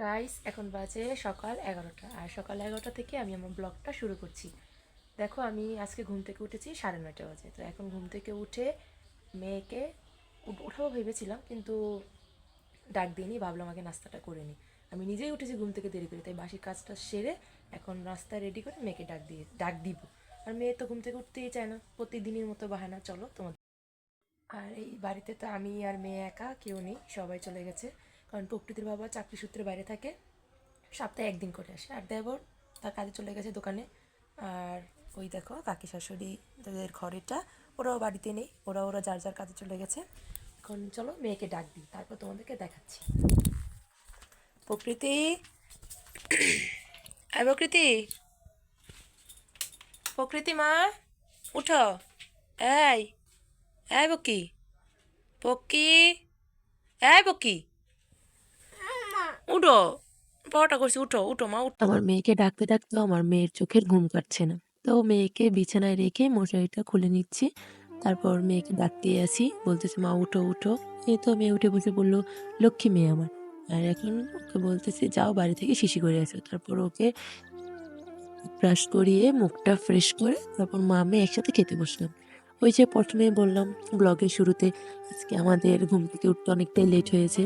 Guys এখন বাজে সকাল 11টা, আর সকাল 11টা থেকে আমি আমার ব্লগটা শুরু করছি। দেখো, আমি আজকে ঘুম থেকে উঠেছি 9:30 বাজে। তো এখন ঘুম থেকে উঠে মেয়েকে উঠাবো ভেবেছিলাম, কিন্তু ডাক দিইনি, ভাবলাম আগে নাস্তাটা করে নিই। আমি নিজেই উঠেছি ঘুম থেকে দেরি করে, তাই বাসি কাজটা সেরে এখন রাস্তা রেডি করে মেয়েকে ডাক দিব। আর মেয়ে তো ঘুম থেকে উঠতেই চায় না, প্রতিদিনের মতো বাহানা। চলো তোমার। আর এই বাড়িতে তো আমি আর মেয়ে একা, কেউ নেই, সবাই চলে গেছে। কারণ প্রকৃতির বাবা চাকরি সূত্রে বাইরে থাকে, সপ্তাহে একদিন করে আসে। আর দেবর তার কাজে চলে গেছে দোকানে। আর ওই দেখো কাকি শাশুড়ি, তাদের ঘরেটা, ওরাও বাড়িতে নেই, ওরা ওরা যার যার কাজে চলে গেছে। এখন চলো মেয়েকে ডাক দিই, তারপর তোমাদেরকে দেখাচ্ছি। প্রকৃতি, আয় প্রকৃতি, প্রকৃতি মা, উঠো। এই, এই বকি, পকি, এই বকি, উঠো, পড়াটা করছি, উঠো উঠো মা উঠো। আমার মেয়েকে ডাকতে ডাকতে আমার মেয়ের চোখের ঘুম কাটছে না। তো মেয়েকে বিছানায় রেখে মশারিটা খুলে নিচ্ছি। তারপর মেয়েকে ডাকতে আসি, বলতেছে মা উঠো উঠো। এই তো মেয়ে উঠে বসে বললো, লক্ষ্মী মেয়ে আমার। আর এখন ওকে বলতেছে যাও বাড়ি থেকে শিশি করে আসো। তারপর ওকে ব্রাশ করিয়ে মুখটা ফ্রেশ করে তারপর মা মেয়ে একসাথে খেতে বসলাম। ওই যে প্রথমে বললাম ব্লগের শুরুতে, আজকে আমাদের ঘুম থেকে উঠতে অনেকটাই লেট হয়েছে।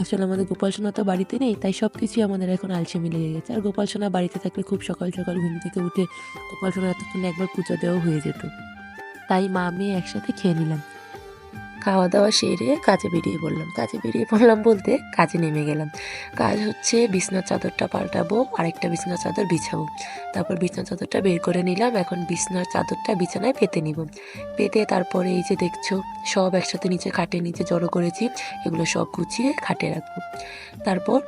আসলে আমাদের গোপাল সোনা তো বাড়িতে নেই, তাই সব কিছুই আমাদের এখন আলসেমি লেগে গেছে। আর গোপাল সোনা বাড়িতে থাকলে খুব সকাল সকাল ঘুম থেকে উঠে গোপাল সোনা এতক্ষণে একবার পূজা দেওয়া হয়ে যেত। তাই মা মেয়ে একসাথে খেয়ে নিলাম। খাওয়া দাওয়া সেরে কাজে বেরিয়ে পড়লাম বলতে কাজে নেমে গেলাম। কাজ হচ্ছে বিছনার চাদরটা পাল্টাবো, আরেকটা বিছনার চাদর বিছাবো। তারপর বিছনার চাদরটা বের করে নিলাম, এখন বিছনার চাদরটা বিছানায় পেতে নিব। পেতে তারপরে এই যে দেখছো সব একসাথে নিচে খাটের নিচে জড়ো করেছি, এগুলো সব গুছিয়ে খাটে রাখবো। তারপর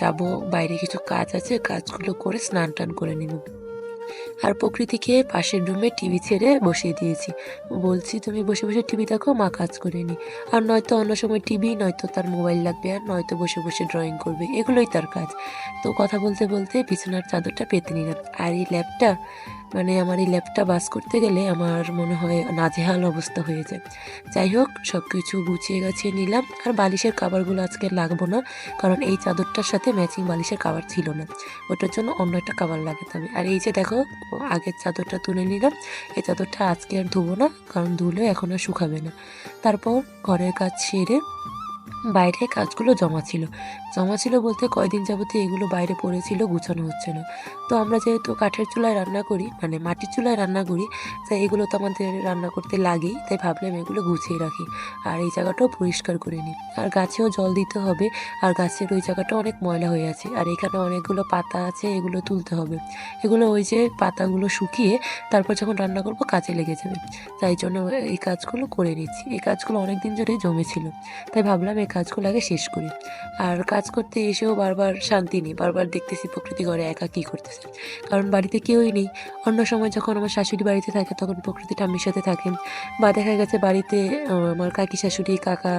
যাব, বাইরে কিছু কাজ আছে, কাজগুলো করে স্নান টান করে নিব। আর প্রকৃতিকে পাশের রুমে টিভি ছেড়ে বসিয়ে দিয়েছি, বলছি তুমি বসে বসে টিভি দেখো, মা কাজ করে নি। আর নয়তো অন্য সময় টিভি, নয়তো তার মোবাইল লাগবে, আর নয়তো বসে বসে ড্রয়িং করবে, এগুলোই তার কাজ। তো কথা বলতে বলতে বিছানার চাদরটা পেতে নিলাম। আর এই ল্যাপটা, মানে আমার এই ল্যাপটা বাস করতে গেলে আমার মনে হয় নাজেহাল অবস্থা হয়ে যায়। যাই হোক, সব কিছু গুছিয়ে গাছিয়ে নিলাম। আর বালিশের কাভারগুলো আজকে লাগবো না, কারণ এই চাদরটার সাথে ম্যাচিং বালিশের কাভার ছিল না, ওটার জন্য অন্য একটা কাভার লাগাতে হবে। আর এই যে দেখো আগের চাদরটা তুলে নিলাম, এই চাদরটা আজকে আর ধুবো না, কারণ ধুলে এখন আর শুকাবে না। তারপর ঘরের কাজ সেরে বাইরে কাজগুলো জমা ছিল বলতে কয়দিন যাবতীয় এগুলো বাইরে পড়েছিল, গুছানো হচ্ছে না। তো আমরা যেহেতু কাঠের চুলায় রান্না করি, মানে মাটির চুলায় রান্না করি, তাই এগুলো তো আমাদের রান্না করতে লাগেই, তাই ভাবলাম এগুলো গুছিয়ে রাখি। আর এই জায়গাটাও পরিষ্কার করে নিই। আর গাছেও জল দিতে হবে, আর গাছের ওই জায়গাটা অনেক ময়লা হয়ে আছে। আর এখানে অনেকগুলো পাতা আছে, এগুলো তুলতে হবে। এগুলো ওই যে পাতাগুলো শুকিয়ে তারপর যখন রান্না করবো কাজে লেগে যাবে, তাই জন্য এই কাজগুলো করে নিচ্ছি। এই কাজগুলো অনেক দিন ধরেই জমেছিল, তাই ভাবলাম এই কাজগুলো আগে শেষ করি। আর কাজ করতে এসেও বারবার শান্তি নেই, বারবার দেখতেছি প্রকৃতি ঘরে একা কী করতেছে, কারণ বাড়িতে কেউই নেই। অন্য সময় যখন আমার শাশুড়ি বাড়িতে থাকে তখন প্রকৃতি ঠাম্মির সাথে থাকে, বা দেখা গেছে বাড়িতে আমার কাকি শাশুড়ি কাকা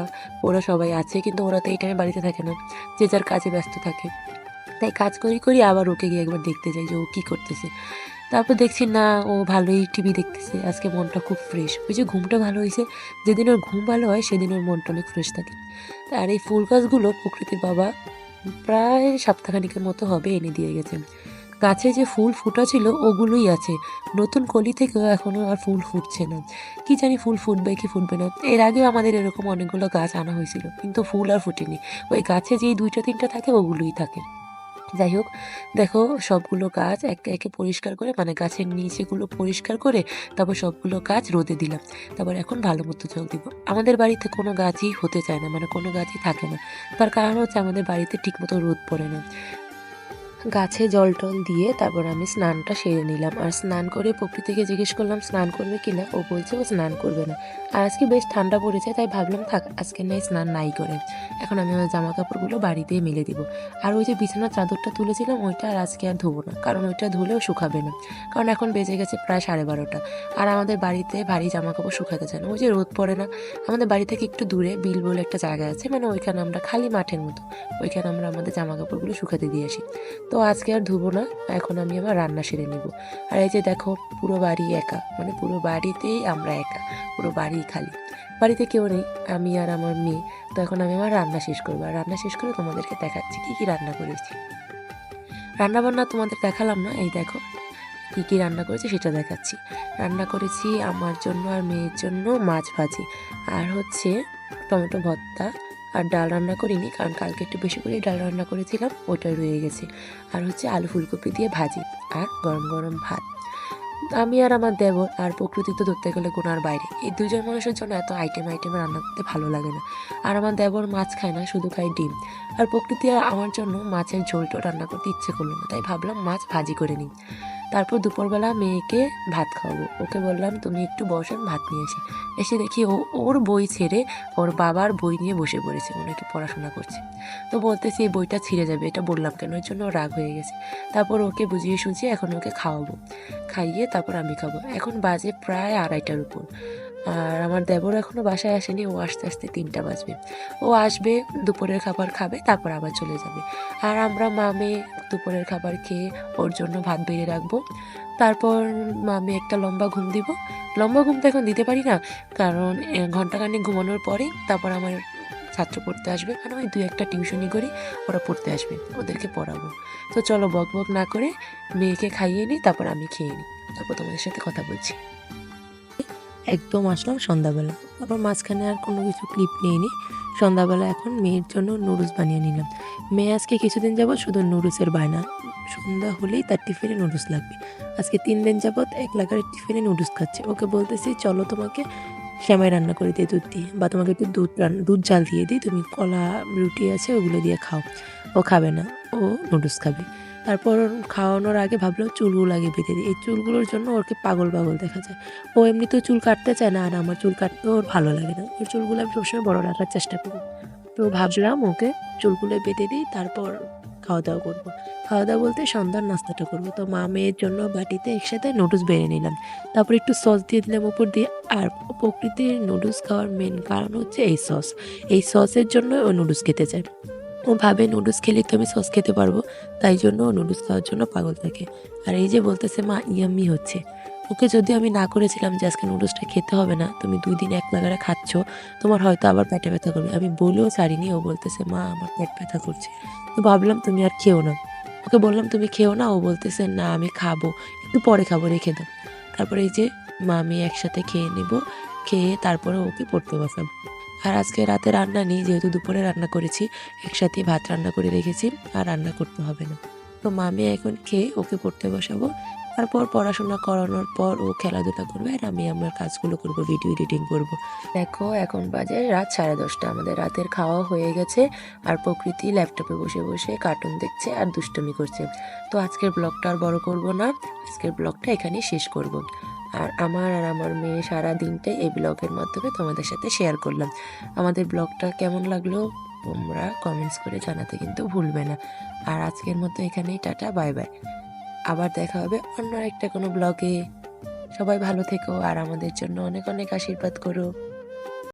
ওরা সবাই আছে, কিন্তু ওরা তো এই টাইমে বাড়িতে থাকে না, যে যার কাজে ব্যস্ত থাকে। তাই কাজ করি করি আবার ওকে গিয়ে একবার দেখতে যাই যে ও কী করতেছে। তারপর দেখছি না, ও ভালোই টিভি দেখতেছে, আজকে মনটা খুব ফ্রেশ। ওই যে ঘুমটা ভালো হয়েছে, যেদিন ওর ঘুম ভালো হয় সেদিন ওর মনটা অনেক ফ্রেশ থাকে। আর এই ফুল গাছগুলো প্রকৃতির বাবা প্রায় সপ্তাহখানিকের মতো হবে এনে দিয়ে গেছেন। গাছে যে ফুল ফুটা ছিল ওগুলোই আছে, নতুন কলি থেকেও এখনও আর ফুল ফুটছে না। কি জানি ফুল ফুটবে কি ফুটবে না। এর আগেও আমাদের এরকম অনেকগুলো গাছ আনা হয়েছিল, কিন্তু ফুল আর ফুটেনি। ওই গাছে যেই দুইটা তিনটা থাকে ওগুলোই থাকে। যাই হোক, দেখো সবগুলো গাছ একে একে পরিষ্কার করে, মানে গাছের নিচেগুলো পরিষ্কার করে তারপর সবগুলো গাছ রোদে দিলাম। তারপর এখন ভালো মতো জল দিব। আমাদের বাড়িতে কোনো গাছই হতে চায় না, মানে কোনো গাছই থাকে না। তার কারণ হচ্ছে আমাদের বাড়িতে ঠিকমতো রোদ পড়ে না। গাছে জল টল দিয়ে তারপর আমি স্নানটা সেরে নিলাম। আর স্নান করে প্রকৃতিকে জিজ্ঞেস করলাম স্নান করবে কি না, ও বলছে ও স্নান করবে না। আর আজকে বেশ ঠান্ডা পড়েছে, তাই ভাবলাম থাক আজকে নাই স্নান নাই করে। এখন আমি আমার জামা কাপড়গুলো বাড়িতেই মেলে দিব। আর ওই যে বিছানার চাদরটা তুলেছিলাম ওইটা আর আজকে আর ধোবো না, কারণ ওইটা ধুলেও শুকাবে না, কারণ এখন বেজে গেছে প্রায় 12:30। আর আমাদের বাড়িতে ভারী জামা কাপড় শুকাতে চায় না, ওই যে রোদ পড়ে না। আমাদের বাড়ি থেকে একটু দূরে বিল বলে একটা জায়গা আছে, মানে ওইখানে আমরা খালি মাঠের মতো, ওইখানে আমরা আমাদের জামা কাপড়গুলো শুকাতে দিয়ে আসি। তো তো আজকে আর ধুবো না, এখন আমি আমার রান্না সেরে নিব। আর এই যে দেখো পুরো বাড়ি একা, মানে পুরো বাড়িতেই আমরা একা, পুরো বাড়ি খালি, বাড়িতে কেউ নেই, আমি আর আমার মেয়ে। তো এখন আমি আমার রান্না শেষ করবো, আর রান্না শেষ করে তোমাদেরকে দেখাচ্ছি কী কী রান্না করেছি। রান্না বান্না তোমাদের দেখালাম না, এই দেখো কী কী রান্না করেছি সেটা দেখাচ্ছি। রান্না করেছি আমার জন্য আর মেয়ের জন্য মাছ ভাজি, আর হচ্ছে টমেটো ভর্তা, আর ডাল রান্না করিনি কারণ কালকে একটু বেশি করে ডাল রান্না করেছিলাম, ওটাই রয়ে গেছে। আর হচ্ছে আলু ফুলকপি দিয়ে ভাজি, আর গরম গরম ভাত। আমি আর আমার দেবর আর প্রকৃতি তো ধরতে গেলে গোনার বাইরে, এই দুজন মানুষের জন্য এত আইটেমে রান্না করতে ভালো লাগে না। আর আমার দেবর মাছ খায় না, শুধু খায় ডিম। আর প্রকৃতি আর আমার জন্য মাছের ঝোলটা রান্না করতে ইচ্ছে করলো না, তাই ভাবলাম মাছ ভাজি করে নিই। তারপর দুপুরবেলা মেয়েকে ভাত খাওয়াবো, ওকে বললাম তুমি একটু বসেন, ভাত নিয়ে এসে এসে দেখি ওর বই ছেড়ে ওর বাবার বই নিয়ে বসে পড়েছে, ও নাকি পড়াশোনা করছে। তো বলতেছি এই বইটা ছিঁড়ে যাবে, এটা বললাম কেন, এর জন্য রাগ হয়ে গেছে। তারপর ওকে বুঝিয়ে সুঝিয়ে এখন ওকে খাওয়াবো, খাইয়ে তারপর আমি খাবো। এখন বাজে প্রায় 2:30টার উপর, আর আমার দেবর এখনও বাসায় আসেনি, ও আস্তে আস্তে 3টা বাজবে। ও আসবে, দুপুরের খাবার খাবে, তারপর আবার চলে যাবে। আর আমরা মামে দুপুরের খাবার খেয়ে ওর জন্য ভাত বেড়ে রাখবো। তারপর মামে একটা লম্বা ঘুম দিব। লম্বা ঘুম তো এখন দিতে পারি না, কারণ ঘন্টাখানেক ঘুমানোর পরে তারপর আমার ছাত্র পড়তে আসবে, কারণ আমি 2-1টা টিউশনি করি, ওরা পড়তে আসবে, ওদেরকে পড়াবো। তো চলো বক বক না করে মেয়েকে খাইয়ে নিই, তারপর আমি খেয়ে নিই, তারপর তোমাদের সাথে কথা বলছি। একদম আসলাম সন্ধ্যাবেলা, তারপর মাঝখানে আর কোনো কিছু ক্লিপ নিইনি। সন্ধ্যাবেলা এখন মেয়ের জন্য নুডলস বানিয়ে নিলাম। মেয়ে আজকে কিছুদিন যাবৎ শুধু নুডলসের বায়না, সন্ধ্যা হলেই তার টিফিনে নুডলস লাগবে। আজকে 3 দিন যাবৎ এক লাগারে টিফিনে নুডলস খাচ্ছে। ওকে বলতেছি চলো তোমাকে সেমাই রান্না করে দিই দুধ দিয়ে, বা তোমাকে একটু দুধ জাল দিয়ে দিই, তুমি কলা রুটি আছে ওগুলো দিয়ে খাও। ও খাবে না, ও নুডলস খাবে। তারপর খাওয়ানোর আগে ভাবলাম চুলগুলো আগে বেঁধে দিই, এই চুলগুলোর জন্য ওকে পাগল পাগল দেখা যায়। ও এমনিতেও চুল কাটতে চায় না, আর আমার চুল কাটতেও ওর ভালো লাগে না, ওর চুলগুলো আমি সবসময় বড় রাখার চেষ্টা করি। তো ভাবলাম ওকে চুলগুলো বেঁধে দিই, তারপর খাওয়া দাওয়া করবো। খাওয়া দাওয়া বলতে সন্ধ্যার নাস্তাটা করবো। তো মা মেয়ের জন্য বাটিতে একসাথে নুডলস বেড়ে নিলাম, তারপর একটু সস দিয়ে দিলাম উপর দিয়ে। আর প্রকৃতির নুডলস খাওয়ার মেন কারণ হচ্ছে এই সস, এই সসের জন্য ও নুডলস খেতে চায়। ও ভাবে নুডলস খেলেই তো আমি সস খেতে পারবো, তাই জন্য ও নুডলস খাওয়ার জন্য পাগল থাকে। আর এই যে বলতেছে মা ইয়াম্মি হচ্ছে, ওকে যদি আমি না করেছিলাম যে আজকে নুডলসটা খেতে হবে না, তুমি 2 দিন এক লাগারে খাচ্ছ, তোমার হয়তো আবার পেটে ব্যথা করবে, আমি বলেও ছাড়িনি। ও বলতেছে মা আমার পেট ব্যথা করছে। তো ভাবলাম তুমি আর খেও না, ওকে বললাম তুমি খেও না, ও বলতেছে না আমি খাবো, একটু পরে খাবো, রেখে দাও। তারপরে এই যে মা আমি একসাথে খেয়ে নেব, খেয়ে তারপরে ওকে পড়তে বসাবো। আর আজকে রাতে রান্না নেই, যেহেতু দুপুরে রান্না করেছি, একসাথে ভাত রান্না করে রেখেছি, আর রান্না করতে হবে না। তো মামি এখন খেয়ে ওকে পড়তে বসাবো, তারপর পড়াশোনা করানোর পর ও খেলাধুলা করবে, আর আমি আমার কাজগুলো করব, ভিডিও এডিটিং করব। দেখো এখন বাজে রাত 10:30, আমাদের রাতের খাওয়া হয়ে গেছে। আর প্রকৃতি ল্যাপটপে বসে বসে কার্টুন দেখছে আর দুষ্টুমি করছে। তো আজকের ব্লগটা আর বড় করব না, আজকের ব্লগটা এখানেই শেষ করব। আর আমার মেয়ে সারা দিনটাই এই ব্লগের মাধ্যমে তোমাদের সাথে শেয়ার করলাম। আমাদের ব্লগটা কেমন লাগলো তোমরা কমেন্টস করে জানাতে কিন্তু ভুলবে না। আর আজকের মতো এখানেই টাটা, বাই বাই। আবার দেখা হবে অন্য একটা কোনো ব্লগে। সবাই ভালো থেকো, আর আমাদের জন্য অনেক অনেক আশীর্বাদ করো।